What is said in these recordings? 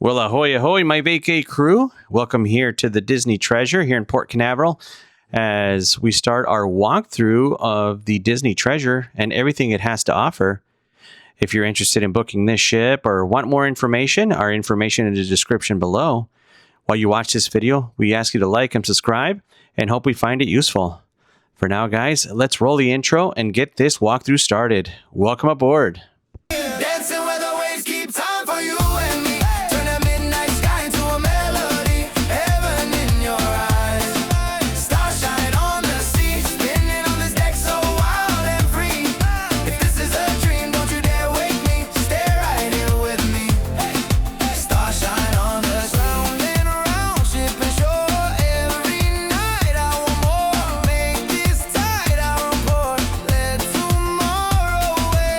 Well, ahoy, ahoy, my vacay crew. Welcome here to the Disney Treasure here in Port Canaveral as we start our walkthrough of the Disney Treasure and everything it has to offer. If you're interested in booking this ship or want more information, our information in the description below. While you watch this video, we ask you to like and subscribe and hope we find it useful. For now, guys, let's roll the intro and get this walkthrough started. Welcome aboard. Dancing where the waves keep time for you and me. Turn the midnight sky into a melody. Heaven in your eyes. Starshine on the sea. Spinning on this deck so wild and free. If this is a dream, don't you dare wake me. Stay right here with me. Starshine on the sea. Round and around, ship and shore. Every night I want more. Make this tide our port. Let tomorrow wait.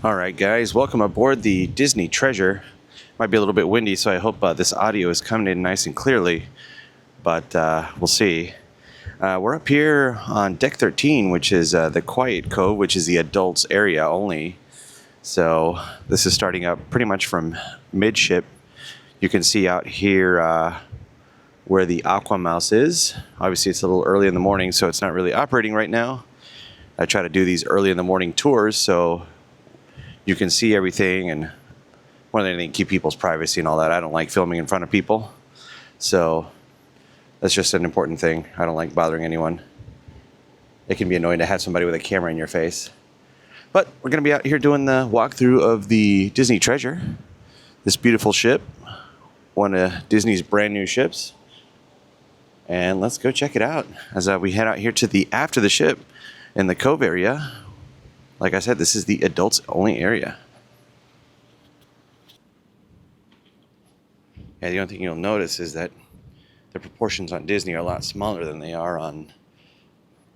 All right, guys, welcome aboard the Disney Treasure. Might be a little bit windy, so I hope this audio is coming in nice and clearly, but we'll see. We're up here on deck 13, which is the Quiet Cove, which is the adults area only. So this is starting up pretty much from midship. You can see out here where the Aqua Mouse is. Obviously, it's a little early in the morning, so it's not really operating right now. I try to do these early in the morning tours, so you can see everything, and more than anything, keep people's privacy and all that. I don't like filming in front of people, so that's just an important thing. I don't like bothering anyone. It can be annoying to have somebody with a camera in your face. But we're going to be out here doing the walkthrough of the Disney Treasure, this beautiful ship, one of Disney's brand new ships. And let's go check it out as we head out here to the aft of the ship in the cove area. Like I said, this is the adults only area. Yeah, the only thing you'll notice is that the proportions on Disney are a lot smaller than they are on,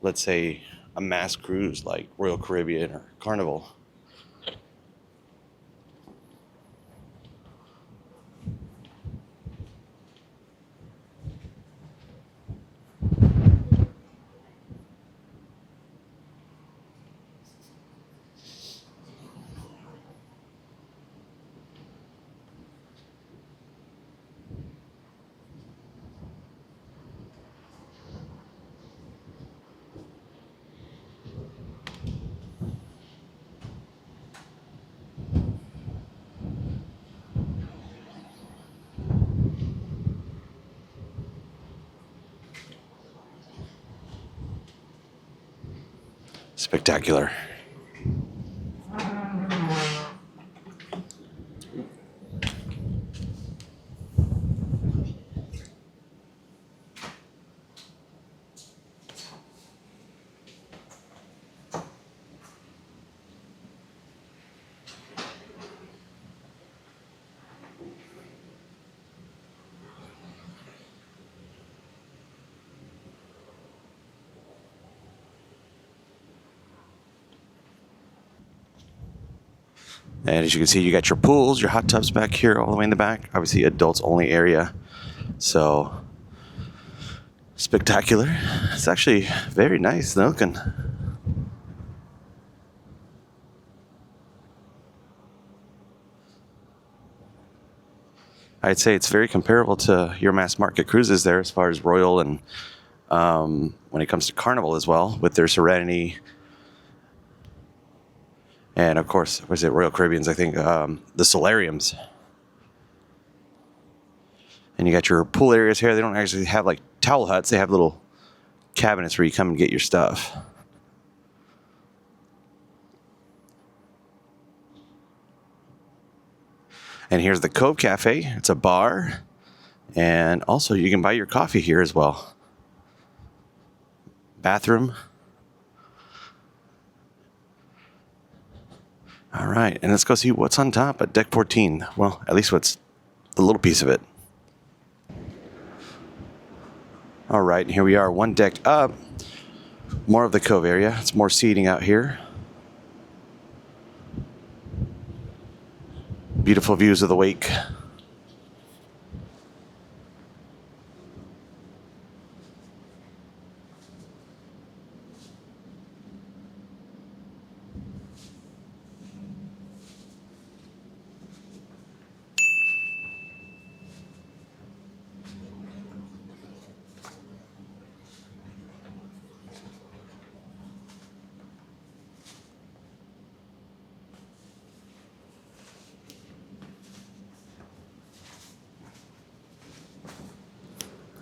let's say, a mass cruise like Royal Caribbean or Carnival. Spectacular. And as you can see, you got your pools, your hot tubs back here all the way in the back. Obviously, adults only area. So, spectacular. It's actually very nice looking. I'd say it's very comparable to your mass market cruises there as far as Royal and when it comes to Carnival as well with their Serenity. And of course, was it Royal Caribbean's, I think, the solariums. And you got your pool areas here. They don't actually have like towel huts. They have little cabinets where you come and get your stuff. And here's the Cove Cafe. It's a bar. And also you can buy your coffee here as well. Bathroom. All right, and let's go see what's on top at deck 14. Well, at least what's the little piece of it. All right, and here we are, one deck up. More of the cove area. It's more seating out here. Beautiful views of the wake.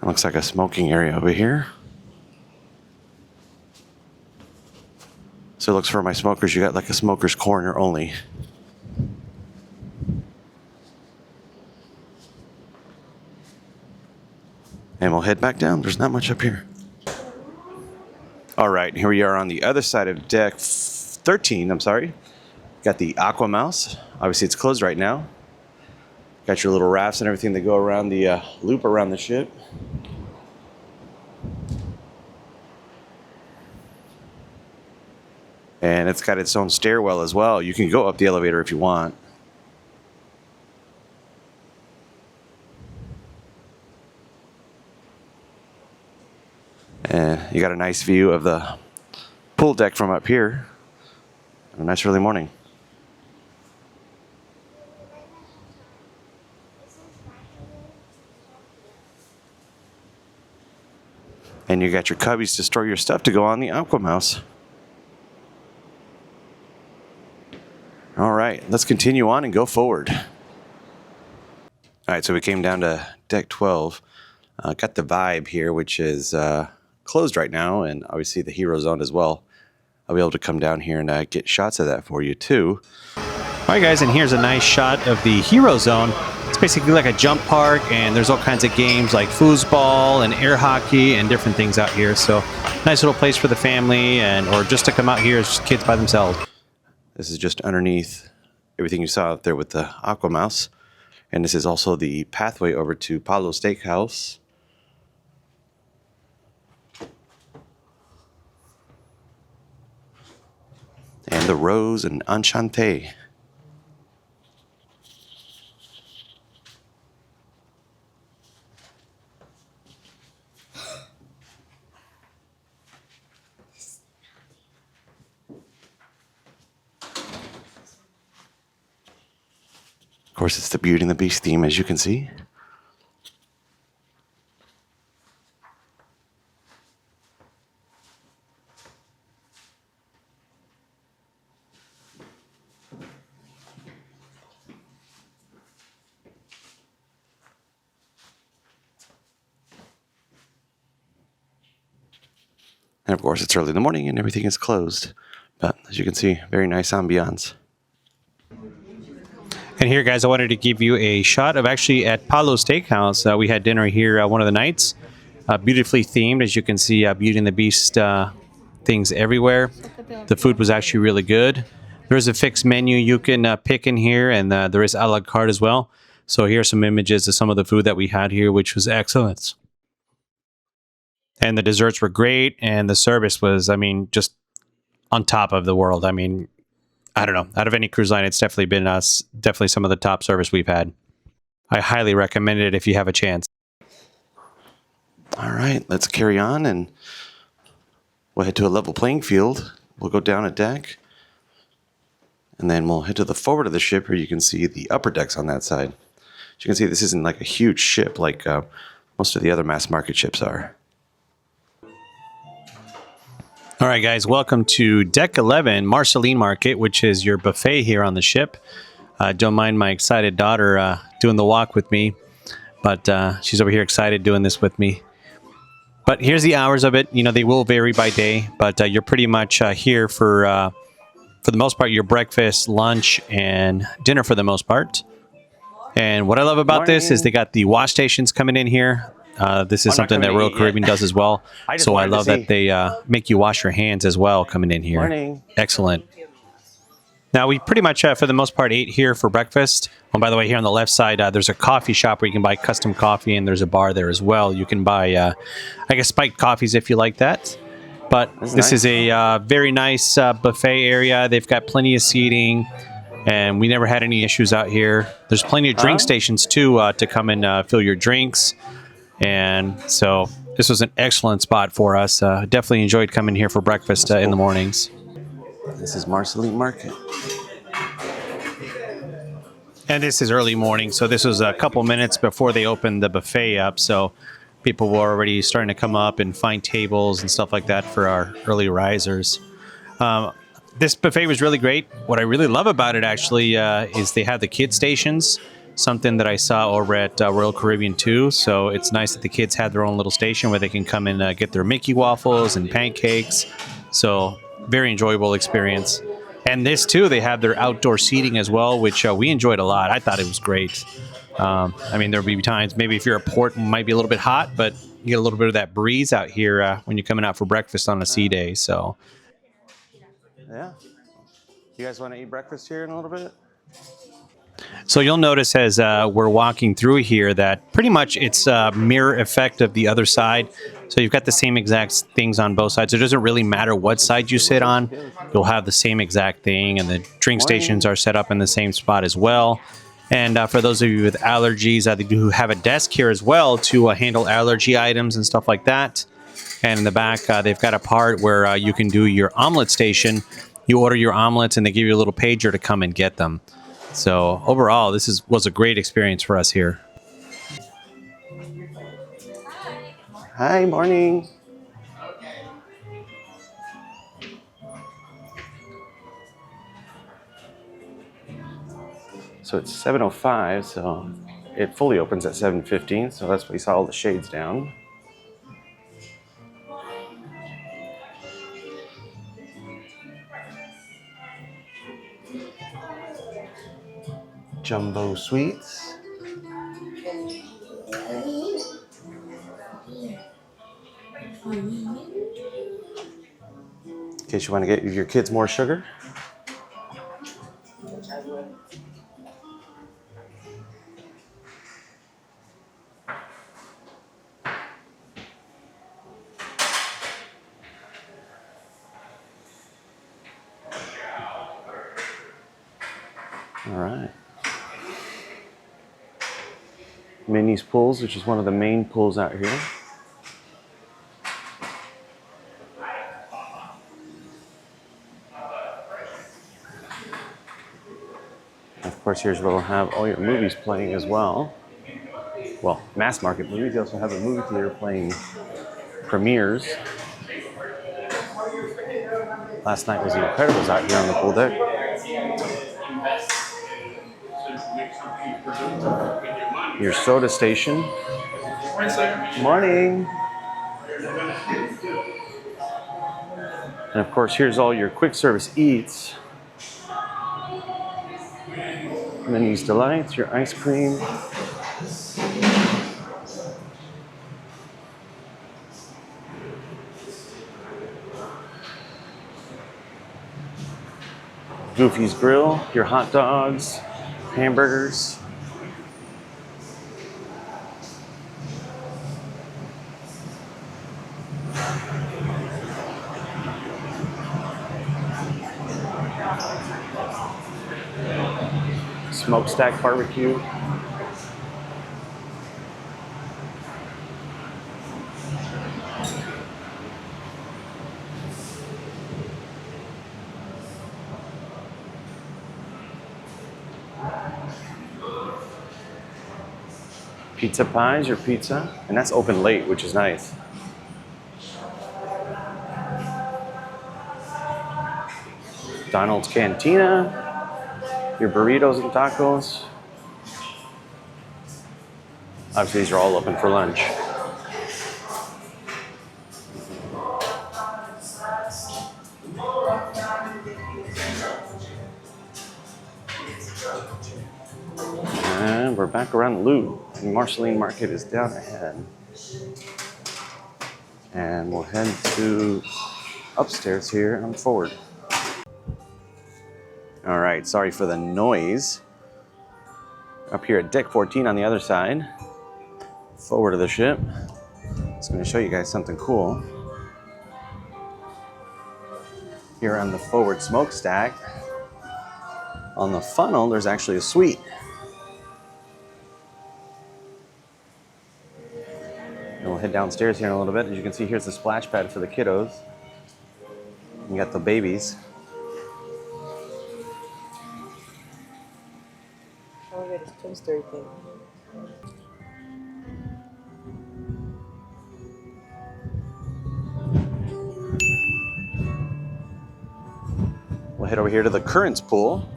Looks like a smoking area over here. So it looks for my smokers, you got like a smoker's corner only. And we'll head back down. There's not much up here. All right, here we are on the other side of deck 13, I'm sorry. Got the Aqua Mouse. Obviously it's closed right now. Got your little rafts and everything that go around the loop around the ship. And it's got its own stairwell as well. You can go up the elevator if you want. And you got a nice view of the pool deck from up here. A nice early morning. And you got your cubbies to store your stuff to go on the Aqua Mouse. All right, let's continue on and go forward. All right, so we came down to deck 12. Got the Vibe here, which is closed right now, and obviously the Hero Zone as well. I'll be able to come down here and get shots of that for you too. All right, guys, and here's a nice shot of the Hero Zone. It's basically like a jump park, and there's all kinds of games like foosball and air hockey and different things out here. So nice little place for the family or just to come out here as kids by themselves. This is just underneath everything you saw out there with the Aqua Mouse. And this is also the pathway over to Palo Steakhouse. And the Rose and Enchanté. Of course, it's the Beauty and the Beast theme, as you can see. And of course, it's early in the morning and everything is closed. But as you can see, very nice ambiance. And here, guys, I wanted to give you a shot of actually at Palo Steakhouse. We had dinner here one of the nights. Beautifully themed, as you can see, Beauty and the Beast things everywhere. The food was actually really good. There's a fixed menu you can pick in here, and there is a la carte as well. So here's some images of some of the food that we had here, which was excellent. And the desserts were great, and the service was, I mean, just on top of the world. I mean, I don't know. Out of any cruise line, it's definitely been definitely some of the top service we've had. I highly recommend it if you have a chance. All right, let's carry on and we'll head to a level playing field. We'll go down a deck and then we'll head to the forward of the ship where you can see the upper decks on that side. As you can see, this isn't like a huge ship like most of the other mass market ships are. All right, guys, welcome to Deck 11, Marceline Market, which is your buffet here on the ship. Don't mind my excited daughter doing the walk with me, but she's over here excited doing this with me. But here's the hours of it. You know, they will vary by day, but you're pretty much here for the most part, your breakfast, lunch, and dinner for the most part. And what I love about this is they got the wash stations coming in here. This is something that Royal Caribbean does as well. So I love that they make you wash your hands as well coming in here. Morning. Excellent. Now, we pretty much, for the most part, ate here for breakfast. And by the way, here on the left side, there's a coffee shop where you can buy custom coffee, and there's a bar there as well. You can buy, I guess, spiked coffees if you like that. But this is a very nice buffet area. They've got plenty of seating, and we never had any issues out here. There's plenty of drink stations, too, to come and fill your drinks. And so this was an excellent spot for us. Definitely enjoyed coming here for breakfast in the mornings. This is Marceline Market. And this is early morning, so this was a couple minutes before they opened the buffet up. So people were already starting to come up and find tables and stuff like that for our early risers. This buffet was really great. What I really love about it actually is they have the kid stations. something that I saw over at Royal Caribbean too. So it's nice that the kids have their own little station where they can come and get their Mickey waffles and pancakes. So very enjoyable experience. And this too, they have their outdoor seating as well, which we enjoyed a lot. I thought it was great. I mean, there'll be times maybe if you're at port, it might be a little bit hot, but you get a little bit of that breeze out here when you're coming out for breakfast on a sea day. So Yeah. You guys want to eat breakfast here in a little bit? So you'll notice as we're walking through here that pretty much it's a mirror effect of the other side. So you've got the same exact things on both sides. It doesn't really matter what side you sit on. You'll have the same exact thing, and the drink stations are set up in the same spot as well. And for those of you with allergies, they do have a desk here as well to handle allergy items and stuff like that. And in the back, they've got a part where you can do your omelet station. You order your omelets, and they give you a little pager to come and get them. So overall, this was a great experience for us here. Hi, morning. So it's 7:05, so it fully opens at 7:15, so that's why you saw all the shades down. Jumbo sweets. In case you want to get your kids more sugar. All right. Minnie's Pools, which is one of the main pools out here. Of course, here's where we'll have all your movies playing as well. Well, mass market movies. You also have a movie theater playing premieres. Last night was The Incredibles out here on the pool deck. Your soda station. Morning. And of course, here's all your quick service eats. Minnie's Delights, your ice cream. Goofy's Grill, your hot dogs, hamburgers. Smokestack barbecue. Pizza Pies, your pizza. And that's open late, which is nice. Donald's Cantina. Your burritos and tacos. Obviously, these are all open for lunch. And we're back around the loop. And Marceline Market is down ahead. And we'll head to upstairs here and forward. All right, sorry for the noise. Up here at deck 14 on the other side, forward of the ship. It's going to show you guys something cool. Here on the forward smokestack, on the funnel, there's actually a suite. And we'll head downstairs here in a little bit. As you can see, here's the splash pad for the kiddos. You got the babies. Oh, yeah, this toaster thing. We'll head over here to the Currents pool.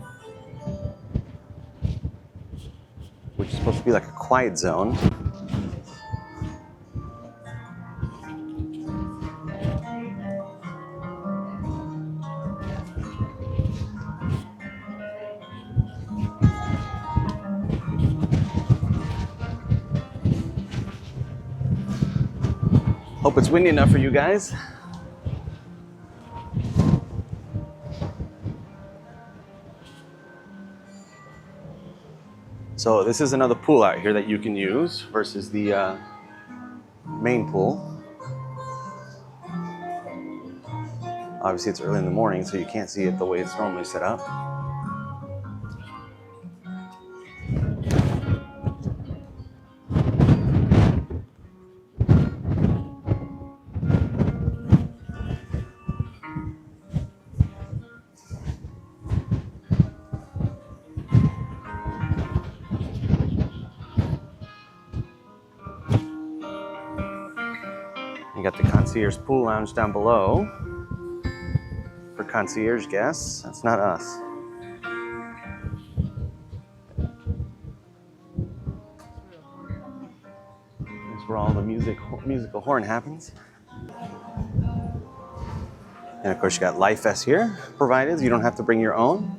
which is supposed to be like a quiet zone. Hope it's windy enough for you guys. So this is another pool out here that you can use versus the main pool. Obviously it's early in the morning, so you can't see it the way it's normally set up. You got the concierge pool lounge down below for concierge guests. That's not us. That's where all the musical horn happens. And of course you got life vests here provided. You don't have to bring your own.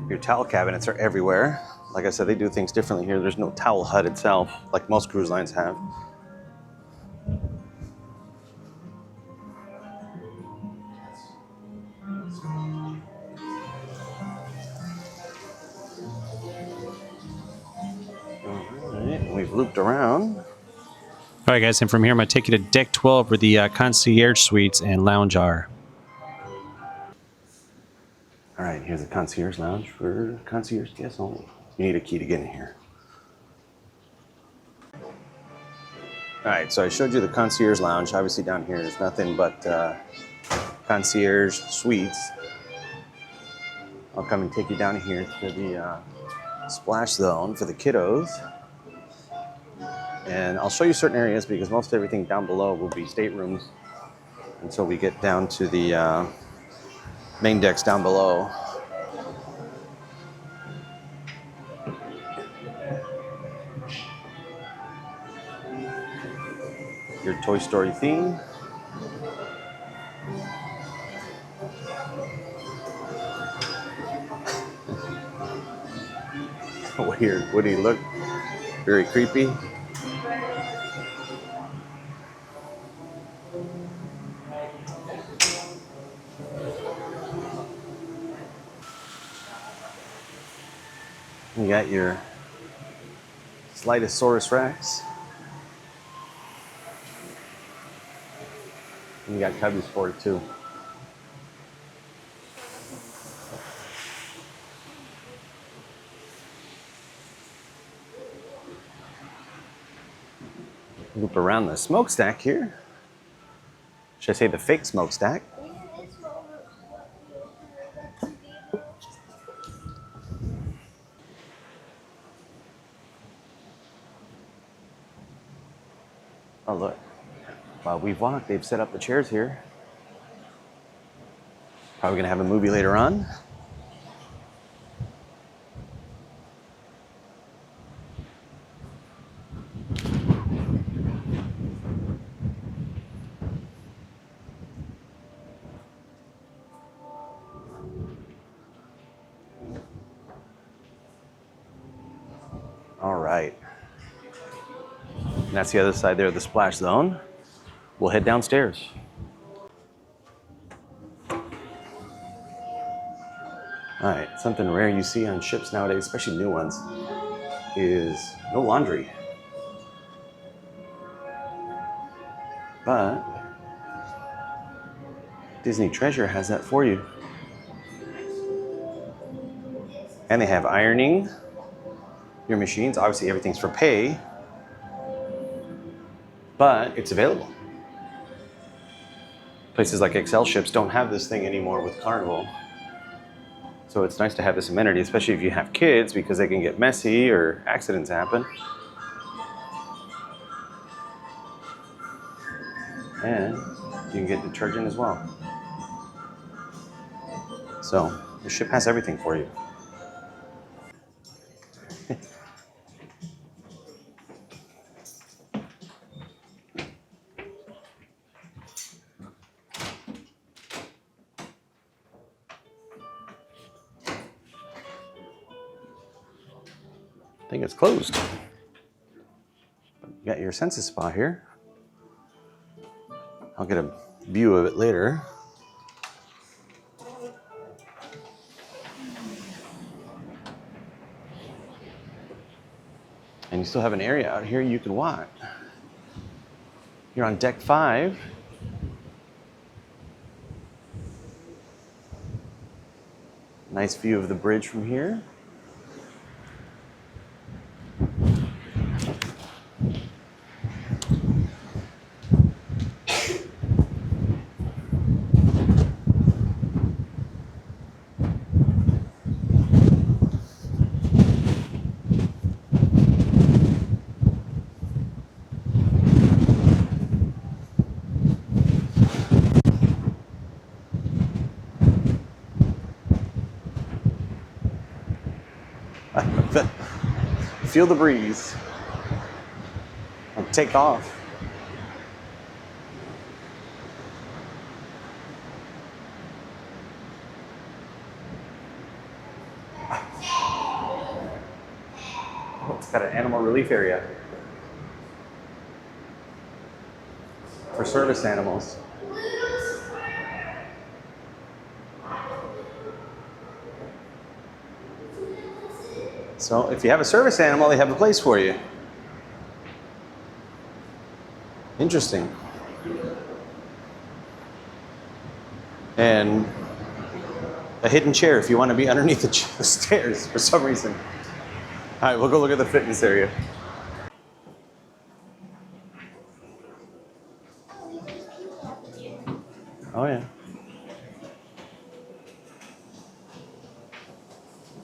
Your towel cabinets are everywhere. Like I said, they do things differently here. There's no towel hut itself, like most cruise lines have. Alright, we've looped around. All right, guys, and from here, I'm going to take you to deck 12 where the concierge suites and lounge are. All right, here's the concierge lounge for concierge guests only. You need a key to get in here. All right, so I showed you the concierge lounge. Obviously down here there's nothing but concierge suites. I'll come and take you down here to the splash zone for the kiddos. And I'll show you certain areas because most everything down below will be staterooms until we get down to the main decks down below. Your Toy Story theme. Weird Woody look. Very creepy. You got your Slidosaurus Rex. And you got cubbies for it too. Loop around the smokestack here. Should I say the fake smokestack? Oh, look. While we've walked, they've set up the chairs here. Probably gonna have a movie later on. All right. And that's the other side there of the splash zone. We'll head downstairs. All right, something rare you see on ships nowadays, especially new ones, is no laundry. But Disney Treasure has that for you. And they have ironing your machines. Obviously everything's for pay, but it's available. Places like Excel ships don't have this thing anymore with Carnival. So it's nice to have this amenity, especially if you have kids, because they can get messy or accidents happen. And you can get detergent as well. So the ship has everything for you. I think it's closed. You got your census spa here. I'll get a view of it later. And you still have an area out here you can walk. You're on deck 5. Nice view of the bridge from here. Feel the breeze. I'll take off. Oh, it's got an animal relief area for service animals. So if you have a service animal, they have a place for you. Interesting. And a hidden chair if you want to be underneath the stairs for some reason. All right, we'll go look at the fitness area. Oh yeah.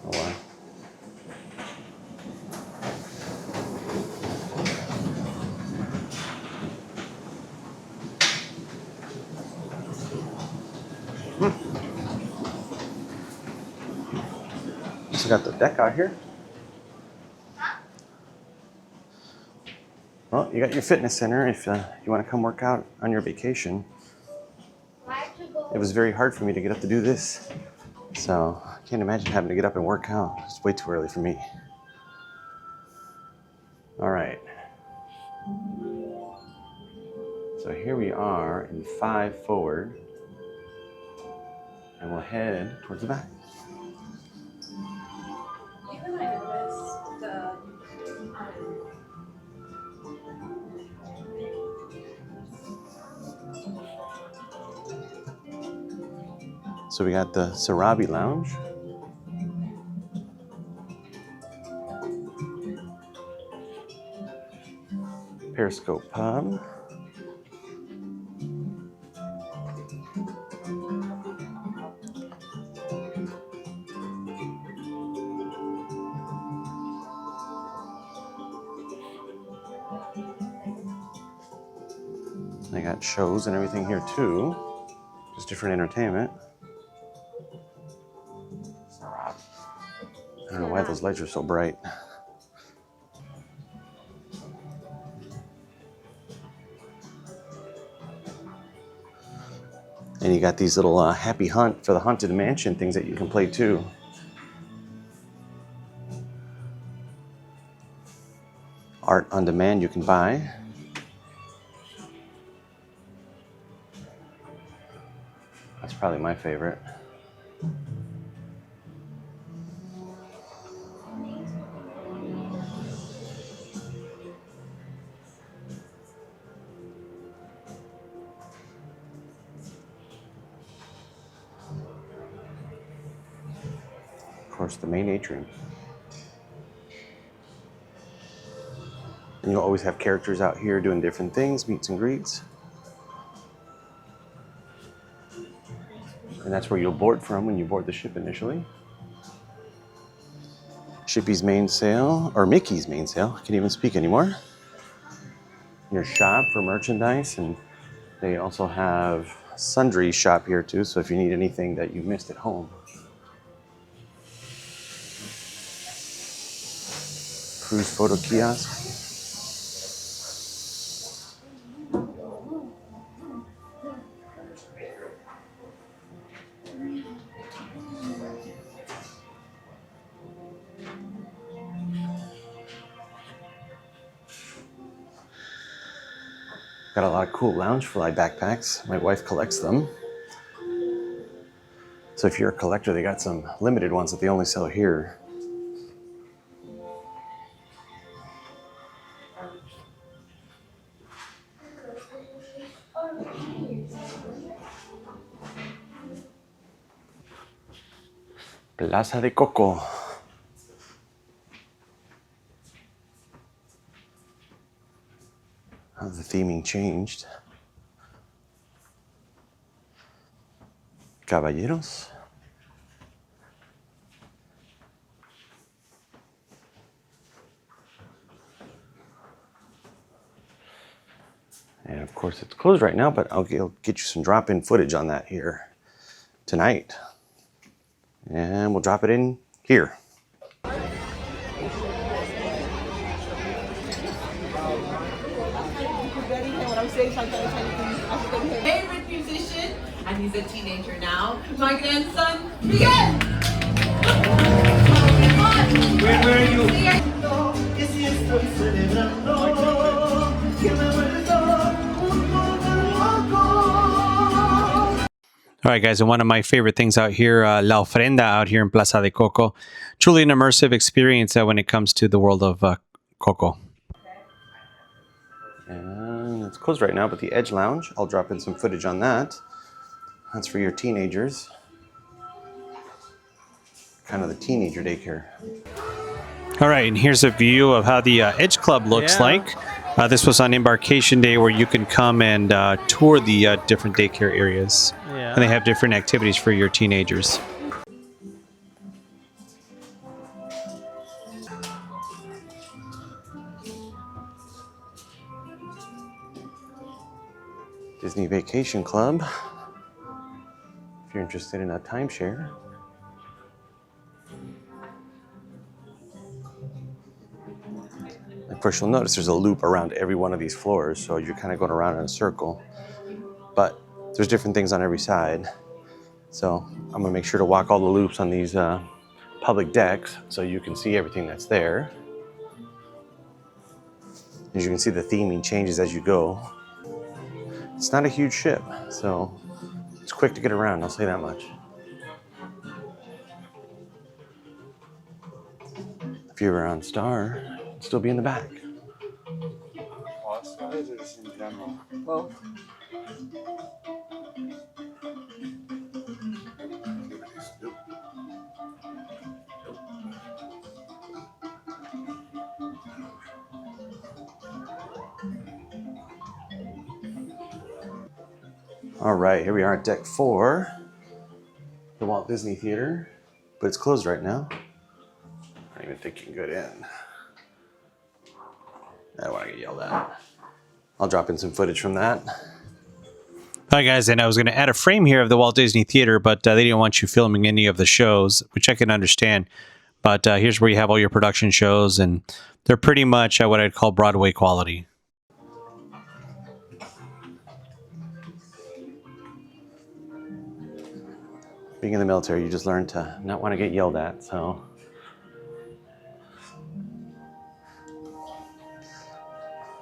Oh wow. So got the deck out here. Well, you got your fitness center if you want to come work out on your vacation. It was very hard for me to get up to do this. So I can't imagine having to get up and work out. It's way too early for me. All right. So here we are in 5 forward. And we'll head towards the back. Even I noticed the So we got the Sarabi Lounge. Periscope Pub. They got shows and everything here too. Just different entertainment. I don't know why those lights are so bright. And you got these little happy hunt for the Haunted Mansion things that you can play too. Art on demand you can buy. That's probably my favorite. Of course, the main atrium. And you'll always have characters out here doing different things, meets and greets. And that's where you'll board from when you board the ship initially. Shippy's main sail, or Mickey's main sail, I can't even speak anymore. Your shop for merchandise and They also have sundry shop here too, so if you need anything that you missed at home. Cruise photo kiosk. Got a lot of cool Loungefly backpacks. My wife collects them. So if you're a collector, they got some limited ones that they only sell here. Plaza de Coco. How the theming changed. Caballeros. And of course it's closed right now, but I'll get you some drop-in footage on that here tonight. And we'll drop it in here. Favorite musician, and he's a teenager now. My grandson, Miguel. Where are you? All right, guys, and one of my favorite things out here, La Ofrenda out here in Plaza de Coco. Truly an immersive experience when it comes to the world of Coco. And it's closed right now, but the Edge Lounge, I'll drop in some footage on that. That's for your teenagers. Kind of the teenager daycare. All right, and here's a view of how the Edge Club looks like. This was on embarkation day where you can come and tour the different daycare areas. Yeah. And they have different activities for your teenagers. Disney Vacation Club. If you're interested in a timeshare. Of course, you'll notice there's a loop around every one of these floors, so you're kind of going around in a circle. But there's different things on every side. So I'm going to make sure to walk all the loops on these public decks so you can see everything that's there. As you can see, the theming changes as you go. It's not a huge ship, so it's quick to get around, I'll say that much. If you were on Star, it'd still be in the back. Well, All right, here we are at deck 4, the Walt Disney Theater, but it's closed right now. I don't even think you can get in. I don't want to get yelled at. I'll drop in some footage from that. Hi, guys, and I was going to add a frame here of the Walt Disney Theater, but they didn't want you filming any of the shows, which I can understand. But here's where you have all your production shows, and they're pretty much what I'd call Broadway quality. Being in the military, you just learn to not want to get yelled at, so.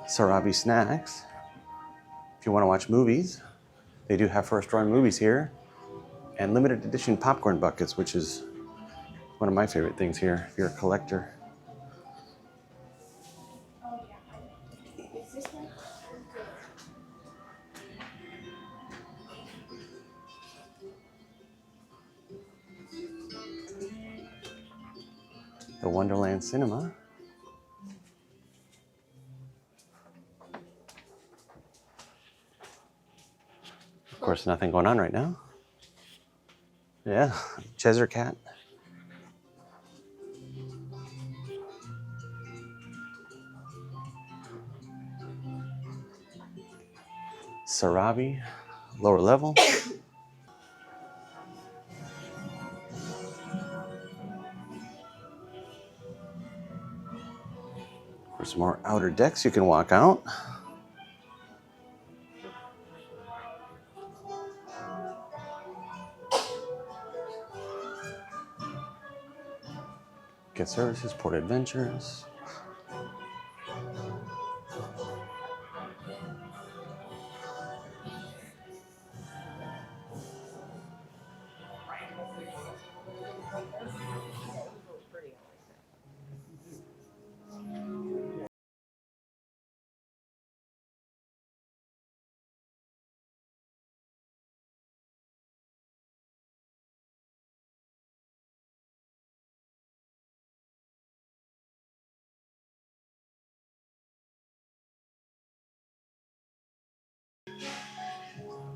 Sarabi Snacks. If you want to watch movies, they do have first run movies here. And limited edition popcorn buckets, which is one of my favorite things here, if you're a collector. The Wonderland Cinema. Of course, nothing going on right now. Yeah, Cheshire Cat. Sarabi, lower level. For some more outer decks you can walk out. Get services, port adventures.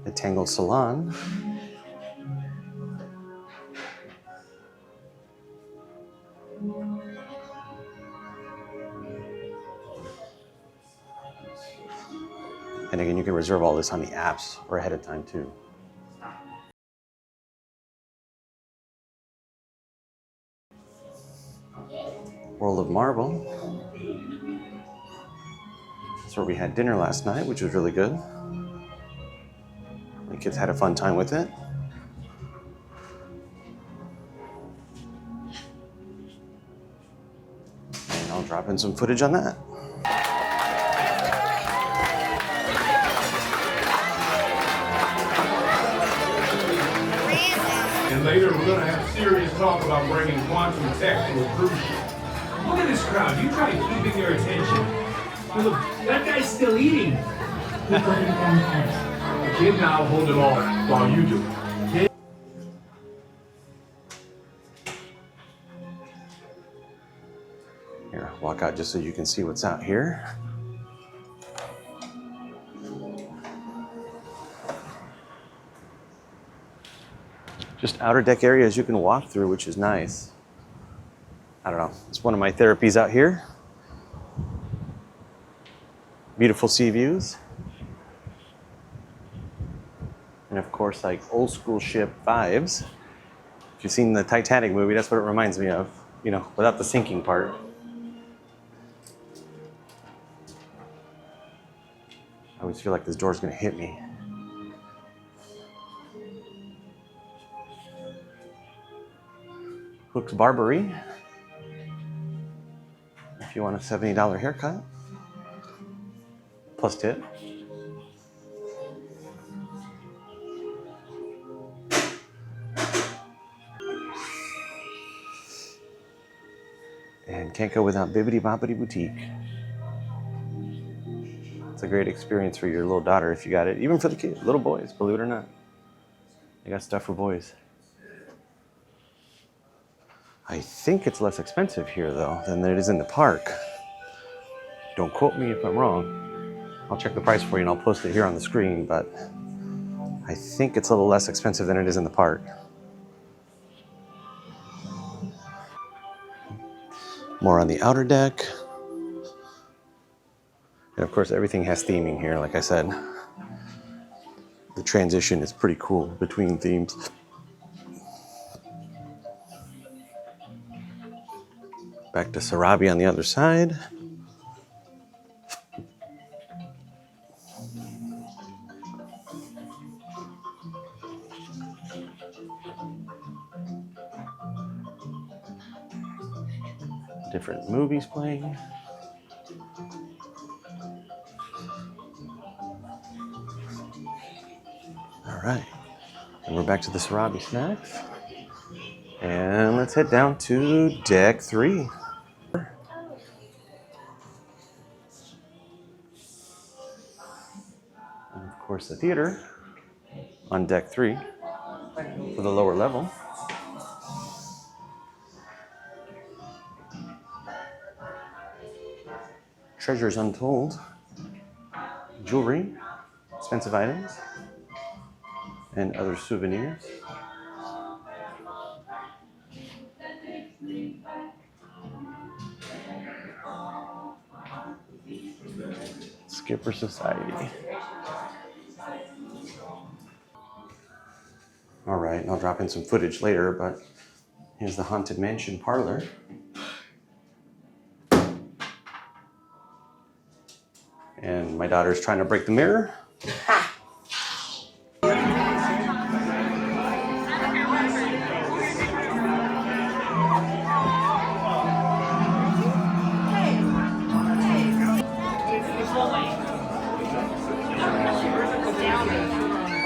The Tangled Salon. And again, you can reserve all this on the apps or ahead of time too. World of Marble. That's where we had dinner last night, which was really good. The kids had a fun time with it. And I'll drop in some footage on that. And later, we're going to have serious talk about bringing quantum tech to a cruise ship. Look at this crowd. You try keeping their attention. Look, that guy's still eating. Kid, now hold it all while you do it. Here, walk out just so you can see what's out here. Just outer deck areas you can walk through, which is nice. I don't know, it's one of my therapies out here. Beautiful sea views. And of course, like old school ship vibes. If you've seen the Titanic movie, that's what it reminds me of, you know, without the sinking part. I always feel like this door's gonna hit me. Hook's Barbery. If you want a $70 haircut, plus tip. And can't go without Bibbidi Bobbidi Boutique. It's a great experience for your little daughter if you got it. Even for the kids, little boys, believe it or not. They got stuff for boys. I think it's less expensive here though than it is in the park. Don't quote me if I'm wrong. I'll check the price for you and I'll post it here on the screen, but I think it's a little less expensive than it is in the park. More on the outer deck. And of course, everything has theming here, like I said. The transition is pretty cool between themes. Back to Sarabi on the other side. Different movies playing. All right, and we're back to the Sarabi snacks. And let's head down to deck 3. And of course, the theater on deck 3 for the lower level. Treasures untold, jewelry, expensive items, and other souvenirs. Skipper Society. All right, and I'll drop in some footage later, but here's the Haunted Mansion parlor. And my daughter's trying to break the mirror.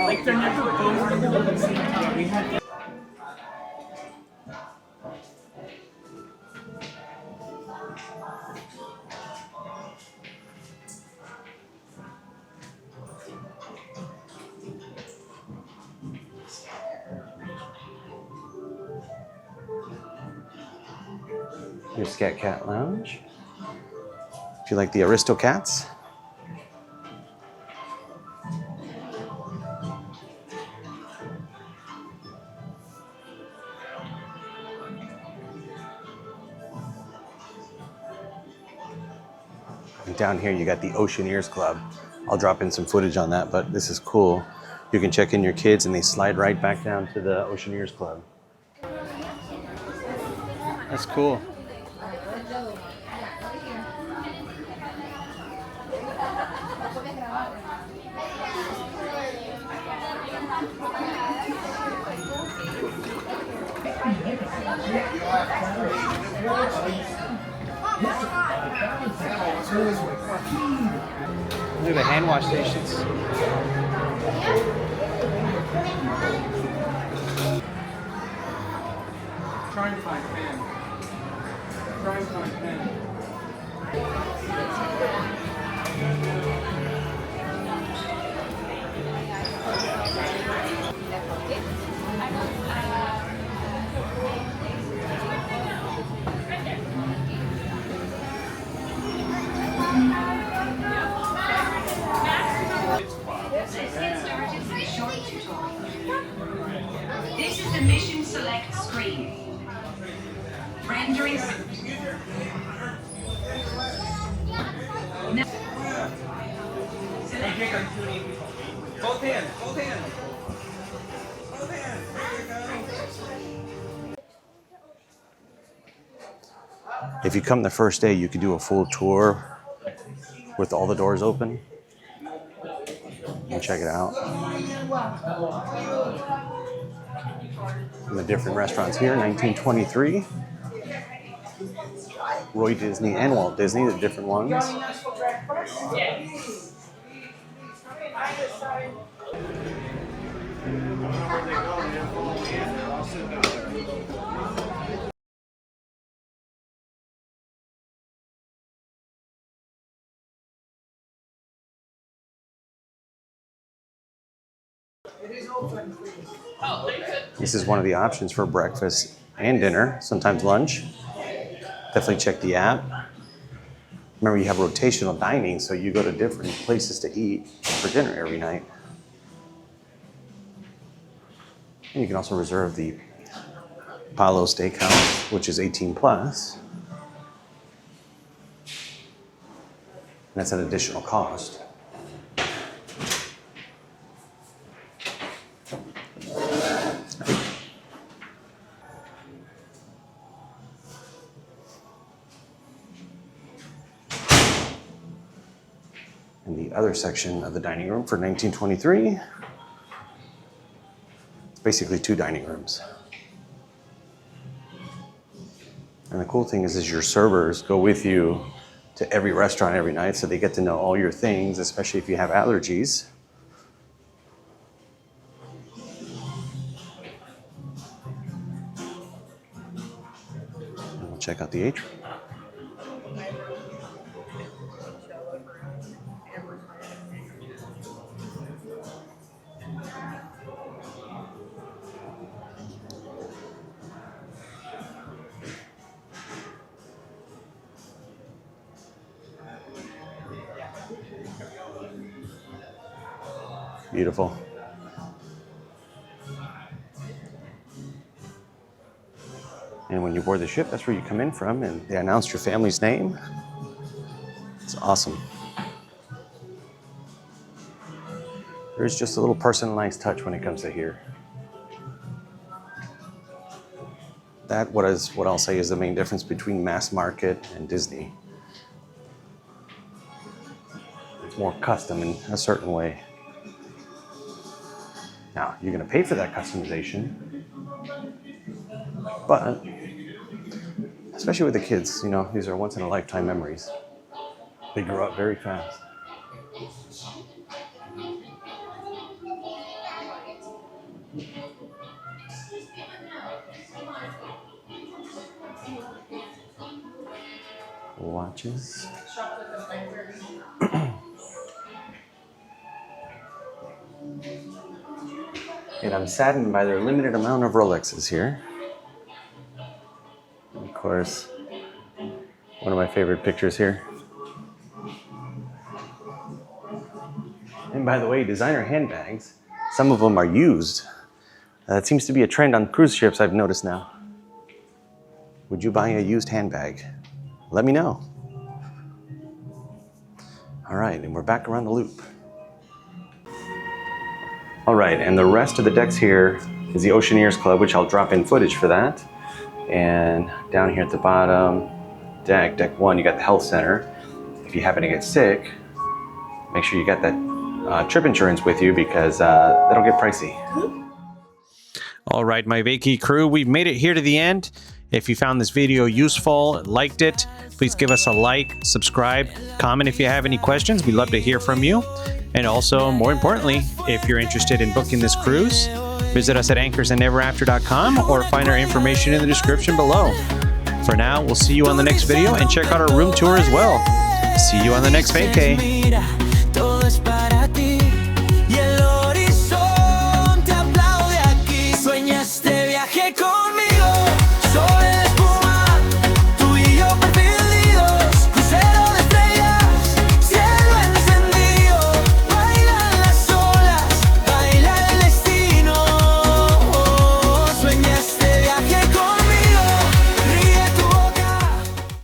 Like they're never both at the same time. We had Here's Scat Cat Lounge. If you like the Aristocats. And down here you got the Oceaneers Club. I'll drop in some footage on that, but this is cool. You can check in your kids and they slide right back down to the Oceaneers Club. That's cool. Look at the hand wash stations. trying to find pen. Trying to find pen. This is the Mission Select screen. Rendering. Both hands, both hands. If you come the first day, you can do a full tour with all the doors open. And check it out. And the different restaurants here, 1923. Roy Disney and Walt Disney, the different ones. This is one of the options for breakfast and dinner, sometimes lunch. Definitely check the app. Remember, you have rotational dining, so you go to different places to eat for dinner every night. And you can also reserve the Apollo Steakhouse, which is 18 plus. And that's an additional cost. And the other section of the dining room for 1923, it's basically 2 dining rooms. And the cool thing is your servers go with you to every restaurant every night, so they get to know all your things, especially if you have allergies. And we'll check out the atrium. Beautiful. And when you board the ship, that's where you come in from, and they announce your family's name. It's awesome. There's just a little personalized touch when it comes to here. what I'll say is the main difference between mass market and Disney. It's more custom in a certain way. Now, you're going to pay for that customization, but especially with the kids, you know, these are once-in-a-lifetime memories. They grow up very fast. Watches. And I'm saddened by their limited amount of Rolexes here. Of course, one of my favorite pictures here. And by the way, designer handbags, some of them are used. That seems to be a trend on cruise ships, I've noticed now. Would you buy a used handbag? Let me know. All right, and we're back around the loop. All right, and the rest of the decks here is the Oceaneers Club, which I'll drop in footage for that. And down here at the bottom, deck 1, you got the health center. If you happen to get sick, make sure you got that trip insurance with you because that'll get pricey. All right, my Vacay crew, we've made it here to the end. If you found this video useful, liked it, please give us a like, subscribe, comment if you have any questions. We'd love to hear from you. And also, more importantly, if you're interested in booking this cruise, visit us at anchorsandneverafter.com or find our information in the description below. For now, we'll see you on the next video and check out our room tour as well. See you on the next vacay.